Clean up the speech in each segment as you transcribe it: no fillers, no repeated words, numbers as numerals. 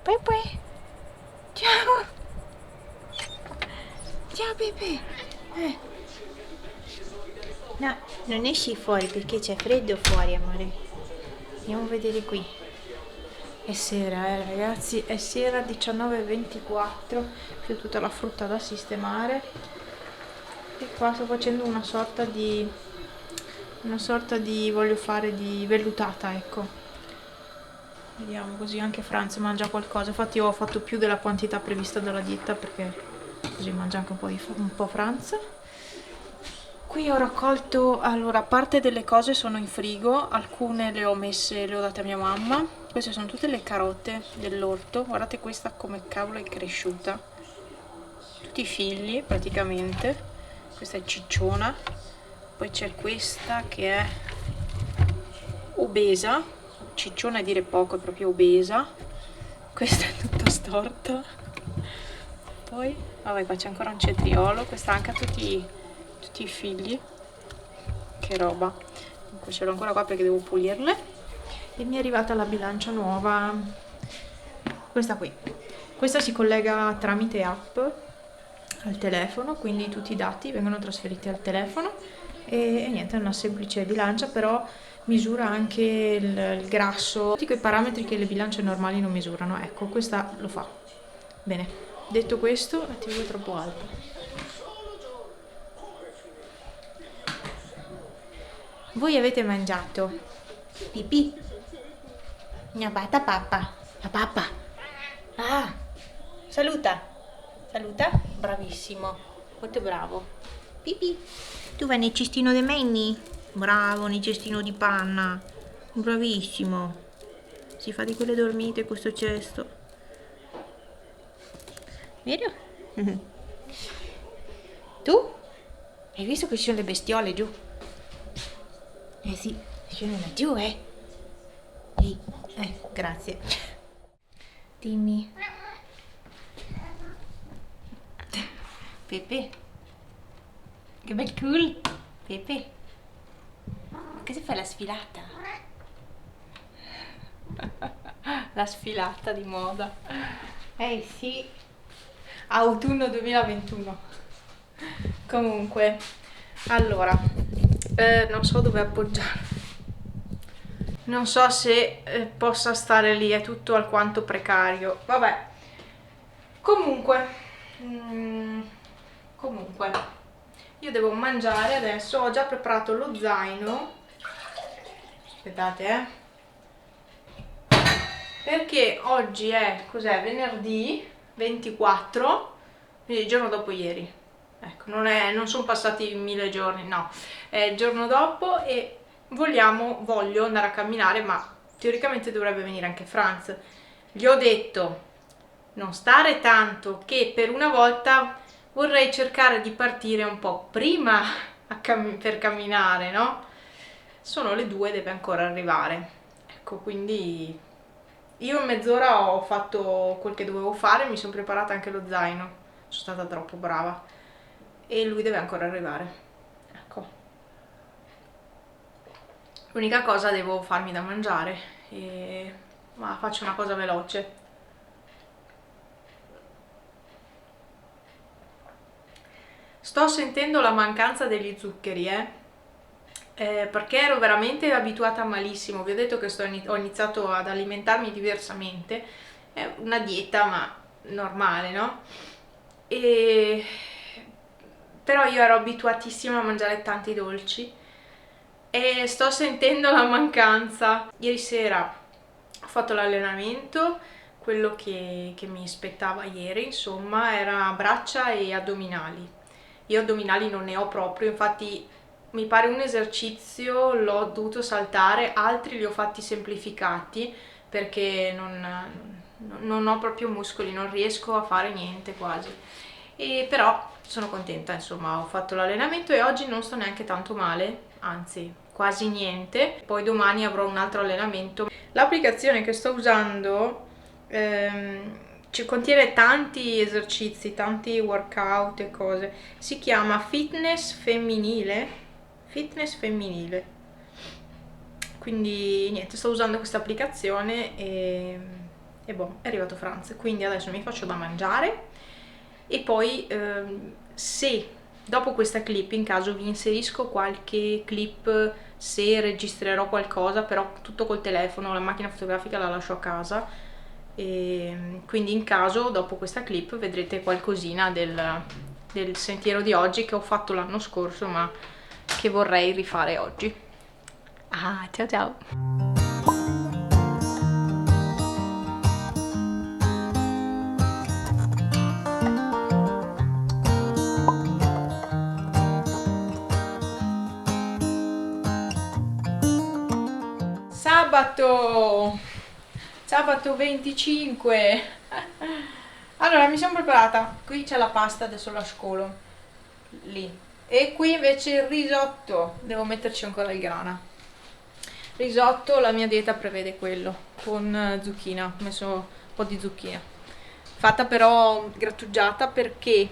Pepe. Ciao. Ciao Pepe. No, non esci fuori perché c'è freddo fuori, amore. Andiamo a vedere qui. È sera, ragazzi, è sera 19:24. C'è tutta la frutta da sistemare. E qua sto facendo una sorta di voglio fare di vellutata, ecco. Vediamo, così anche Franz mangia qualcosa. Infatti io ho fatto più della quantità prevista dalla dieta, perché così mangia anche un po' Franz. Qui ho raccolto, allora, parte delle cose sono in frigo, alcune le ho date a mia mamma. Queste sono tutte le carote dell'orto. Guardate questa come cavolo è cresciuta. Tutti i figli praticamente. Questa è cicciona. Poi c'è questa che è obesa. Cicciona è dire poco, è proprio obesa. Questa è tutta storta. Poi, vabbè, qua c'è ancora un cetriolo. Questa anche ha tutti i figli. Che roba. Comunque ce l'ho ancora qua perché devo pulirle. E mi è arrivata la bilancia nuova, questa qui. Questa si collega tramite app al telefono, quindi tutti i dati vengono trasferiti al telefono e niente, è una semplice bilancia, però misura anche il grasso, tutti quei parametri che le bilance normali non misurano. Ecco, questa lo fa. Bene, detto questo, la TV è troppo alta. Voi avete mangiato pipì? Mia bata pappa. La pappa. Ah, saluta. Saluta. Bravissimo. Molto bravo. Pipì. Tu vai nel cestino di Manny? Bravo, nel cestino di panna. Bravissimo. Si fa di quelle dormite questo cesto. Vero? Tu? Hai visto che ci sono le bestiole giù? Eh sì, scendono giù, Ehi, grazie. Dimmi. Pepe. Che bel cool. Pepe. Che se fai la sfilata? La sfilata di moda. Sì. Autunno 2021. Comunque, allora, non so dove appoggiare. Non so se possa stare lì, è tutto alquanto precario. Vabbè. Comunque, io devo mangiare adesso. Ho già preparato lo zaino. Aspettate, perché oggi è, cos'è? Venerdì 24, quindi il giorno dopo ieri. Ecco, non sono passati 1000 giorni, no. È il giorno dopo e voglio andare a camminare, ma teoricamente dovrebbe venire anche Franz. Gli ho detto non stare tanto, che per una volta vorrei cercare di partire un po' prima per camminare, no? Sono le 2, deve ancora arrivare. Ecco, quindi io in mezz'ora ho fatto quel che dovevo fare, mi sono preparata anche lo zaino, sono stata troppo brava e lui deve ancora arrivare. Ecco. L'unica cosa, devo farmi da mangiare, ma faccio una cosa veloce. Sto sentendo la mancanza degli zuccheri, perché ero veramente abituata malissimo. Vi ho detto che ho iniziato ad alimentarmi diversamente, è una dieta ma normale, no? Però io ero abituatissima a mangiare tanti dolci e sto sentendo la mancanza. Ieri sera ho fatto l'allenamento, quello che mi spettava ieri, insomma, era braccia e addominali. Io addominali non ne ho proprio, infatti mi pare un esercizio l'ho dovuto saltare, altri li ho fatti semplificati perché non ho proprio muscoli, non riesco a fare niente quasi. Però sono contenta, insomma, ho fatto l'allenamento e oggi non sto neanche tanto male, anzi quasi niente. Poi domani avrò un altro allenamento. L'applicazione che sto usando ci contiene tanti esercizi, tanti workout e cose. Si chiama Fitness Femminile. Quindi niente, sto usando questa applicazione e e boh, è arrivato Franz, quindi adesso mi faccio da mangiare e poi se dopo questa clip in caso vi inserisco qualche clip, se registrerò qualcosa, però tutto col telefono, la macchina fotografica la lascio a casa, e quindi in caso dopo questa clip vedrete qualcosina del sentiero di oggi che ho fatto l'anno scorso ma che vorrei rifare oggi. Ah, ciao ciao! Sabato 25. Allora mi sono preparata, qui c'è la pasta, adesso la scolo lì, e qui invece il risotto, devo metterci ancora il grana. Risotto, la mia dieta prevede quello con zucchina, ho messo un po' di zucchina, fatta però grattugiata perché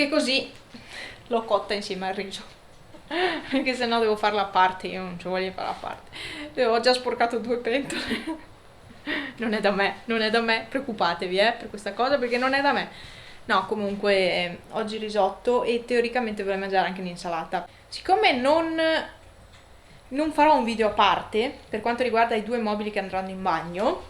così l'ho cotta insieme al riso. Perché sennò devo farla a parte, io non ci voglio fare a parte. Ho già sporcato 2 pentole. Non è da me, preoccupatevi per questa cosa perché non è da me. No, comunque oggi risotto e teoricamente vorrei mangiare anche un'insalata. Siccome non farò un video a parte per quanto riguarda i 2 mobili che andranno in bagno,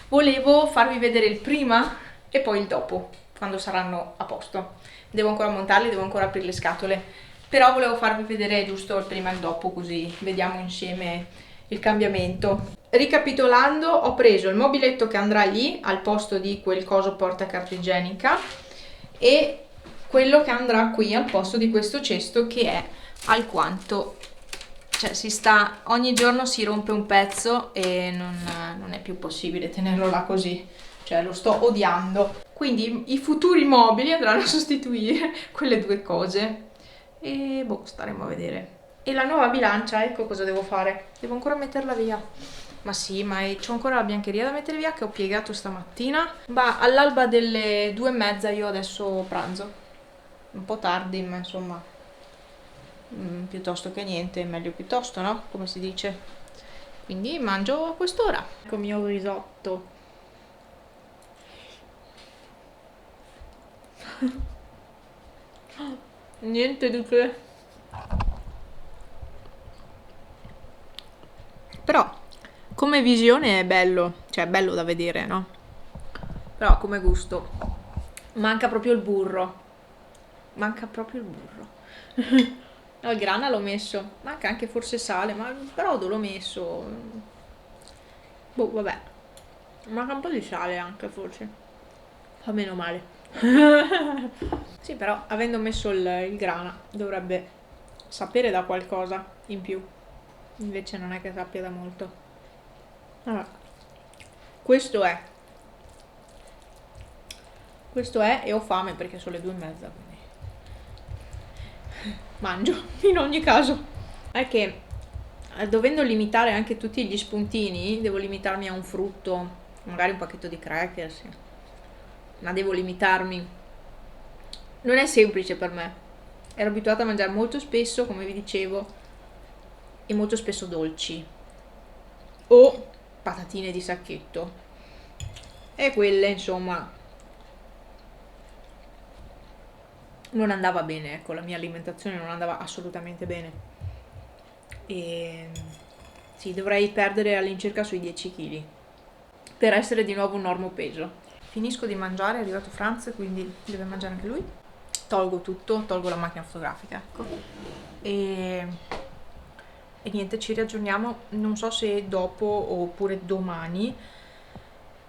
volevo farvi vedere il prima e poi il dopo, quando saranno a posto. Devo ancora montarli, devo ancora aprire le scatole. Però volevo farvi vedere giusto il prima e il dopo, così vediamo insieme il cambiamento. Ricapitolando, ho preso il mobiletto che andrà lì al posto di quel coso porta carta igienica e quello che andrà qui al posto di questo cesto che è alquanto, cioè ogni giorno si rompe un pezzo e non è più possibile tenerlo là così, cioè lo sto odiando. Quindi i futuri mobili andranno a sostituire quelle 2 cose. E boh, staremo a vedere. E la nuova bilancia, ecco cosa devo fare. Devo ancora metterla via. Ma sì, ma c'ho ancora la biancheria da mettere via che ho piegato stamattina. Ma all'alba delle 2:30 io adesso pranzo. Un po' tardi, ma insomma, piuttosto che niente, meglio piuttosto, no? Come si dice. Quindi mangio a quest'ora. Ecco il mio risotto. Niente di che. Però come visione è bello, cioè è bello da vedere, no? Però come gusto manca proprio il burro. Manca proprio il burro. No, il grana l'ho messo, manca anche forse sale, ma però l'ho messo. Boh, vabbè. Manca un po' di sale anche forse. Fa meno male. Sì, però avendo messo il grana dovrebbe sapere da qualcosa in più. Invece non è che sappia da molto. Allora, questo è e ho fame perché sono le 2:30, quindi mangio in ogni caso. È che dovendo limitare anche tutti gli spuntini, devo limitarmi a un frutto, magari un pacchetto di crackers, sì. Ma devo limitarmi. Non è semplice per me. Ero abituata a mangiare molto spesso, come vi dicevo, e molto spesso dolci o patatine di sacchetto, e quelle insomma non andava bene, ecco, la mia alimentazione non andava assolutamente bene e sì, dovrei perdere all'incirca sui 10 kg per essere di nuovo un normo peso. Finisco di mangiare, è arrivato Franz, quindi deve mangiare anche lui. Tolgo tutto, tolgo la macchina fotografica, ecco, e niente, ci riaggiorniamo, non so se dopo oppure domani.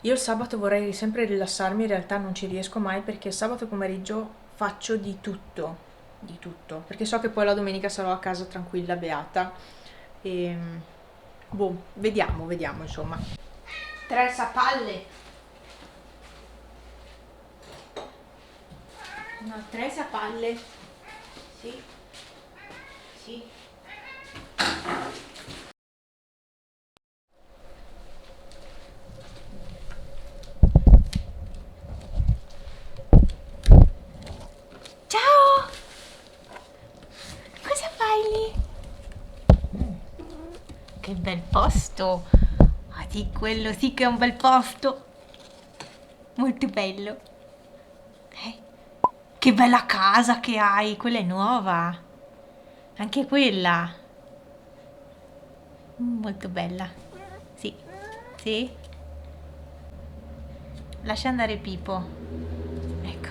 Io il sabato vorrei sempre rilassarmi, in realtà non ci riesco mai perché sabato pomeriggio faccio di tutto, perché so che poi la domenica sarò a casa tranquilla, beata, e boh, vediamo insomma. 3 sappalle. No, 3 sappalle. Sì. Ciao! Cosa fai lì? Che bel posto! Sì, quello sì che è un bel posto. Molto bello. Che bella casa che hai, quella è nuova. Anche quella. Molto bella. Sì, sì. Lascia andare Pipo. Ecco,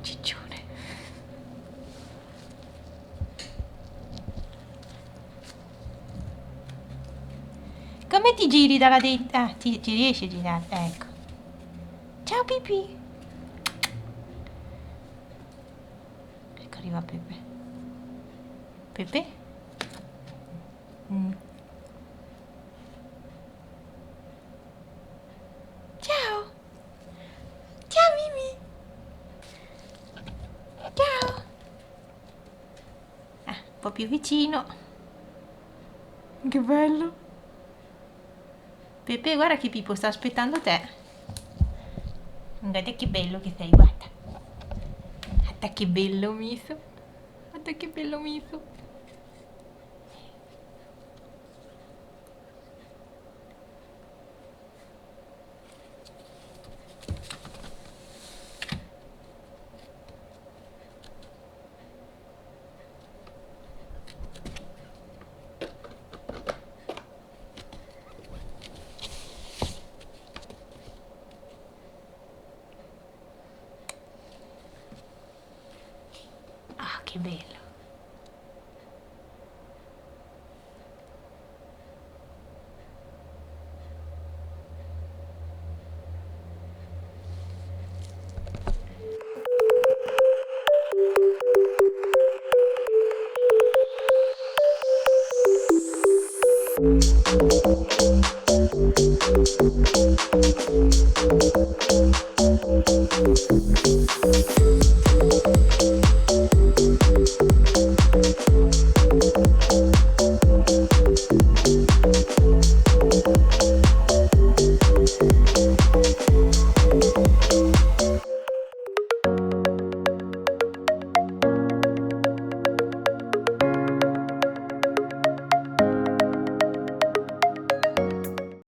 ciccione. Come ti giri dalla dentro? Ah, ti riesci a girare? Ecco. Ciao Pipi. Ecco, arriva Pepe. Pepe? Mm. Ciao. Ciao Mimi. Ciao. Un po' più vicino. Che bello. Pepe, guarda che Pippo sta aspettando te. Guarda che bello che sei, guarda. Guarda che bello miso. Guarda che bello miso. Ah, che bello.